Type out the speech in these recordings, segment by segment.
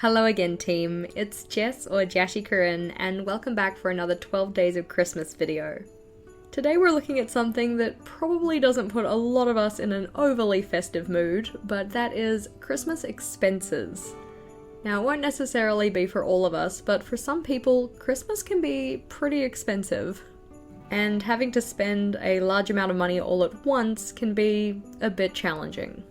Hello again team, it's Jess or JashiiCorrin and welcome back for another 12 Days of Christmas video. Today we're looking at something that probably doesn't put a lot of us in an overly festive mood, but that is Christmas expenses. Now it won't necessarily be for all of us, but for some people, Christmas can be pretty expensive. And having to spend a large amount of money all at once can be a bit challenging.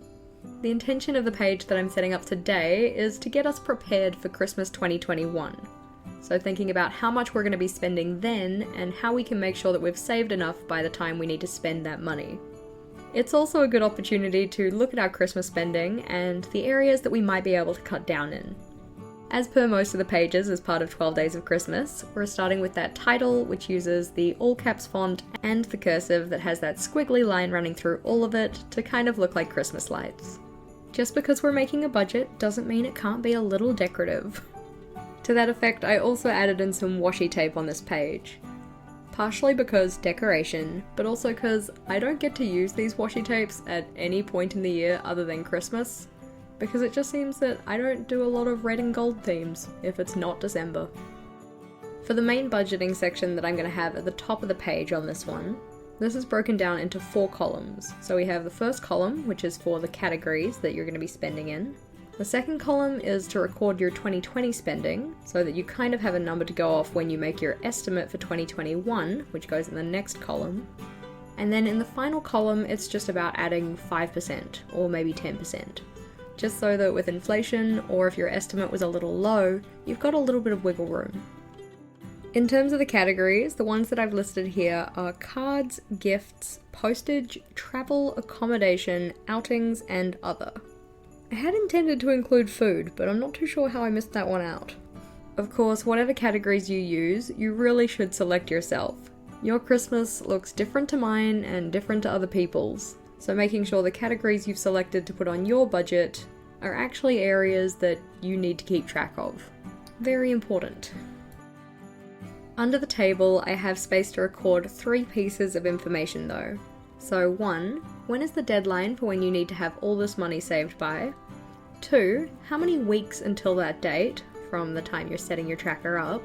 The intention of the page that I'm setting up today is to get us prepared for Christmas 2021. So thinking about how much we're going to be spending then and how we can make sure that we've saved enough by the time we need to spend that money. It's also a good opportunity to look at our Christmas spending and the areas that we might be able to cut down in. As per most of the pages as part of 12 Days of Christmas, we're starting with that title, which uses the all caps font and the cursive that has that squiggly line running through all of it to kind of look like Christmas lights. Just because we're making a budget doesn't mean it can't be a little decorative. To that effect, I also added in some washi tape on this page. Partially because decoration, but also because I don't get to use these washi tapes at any point in the year other than Christmas, because it just seems that I don't do a lot of red and gold themes if it's not December. For the main budgeting section that I'm going to have at the top of the page on this one, this is broken down into 4 columns. So we have the first column, which is for the categories that you're going to be spending in. The second column is to record your 2020 spending, so that you kind of have a number to go off when you make your estimate for 2021, which goes in the next column. And then in the final column, it's just about adding 5% or maybe 10%. Just so that with inflation, or if your estimate was a little low, you've got a little bit of wiggle room. In terms of the categories, the ones that I've listed here are cards, gifts, postage, travel, accommodation, outings, and other. I had intended to include food, but I'm not too sure how I missed that one out. Of course, whatever categories you use, you really should select yourself. Your Christmas looks different to mine and different to other people's, so making sure the categories you've selected to put on your budget are actually areas that you need to keep track of. Very important. Under the table, I have space to record 3 pieces of information though. So 1, when is the deadline for when you need to have all this money saved by? 2, how many weeks until that date, from the time you're setting your tracker up?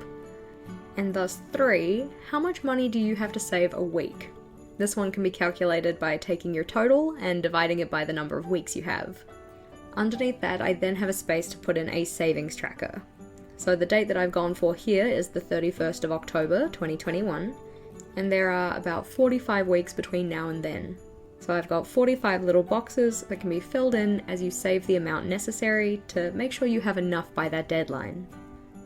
And thus 3, how much money do you have to save a week? This one can be calculated by taking your total and dividing it by the number of weeks you have. Underneath that, I then have a space to put in a savings tracker. So the date that I've gone for here is the 31st of October 2021, and there are about 45 weeks between now and then. So I've got 45 little boxes that can be filled in as you save the amount necessary to make sure you have enough by that deadline.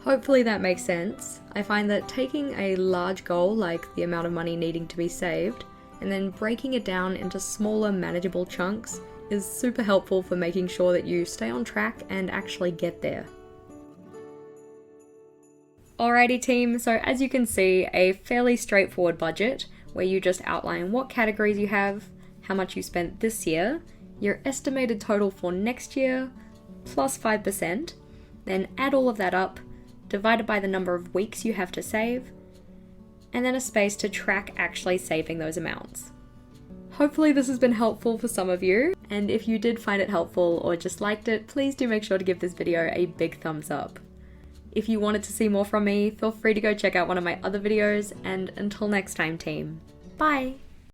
Hopefully that makes sense. I find that taking a large goal like the amount of money needing to be saved, and then breaking it down into smaller manageable chunks is super helpful for making sure that you stay on track and actually get there. Alrighty team, so as you can see, a fairly straightforward budget where you just outline what categories you have, how much you spent this year, your estimated total for next year, plus 5%, then add all of that up, divided by the number of weeks you have to save, and then a space to track actually saving those amounts. Hopefully this has been helpful for some of you, and if you did find it helpful or just liked it, please do make sure to give this video a big thumbs up. If you wanted to see more from me, feel free to go check out one of my other videos, and until next time team, bye!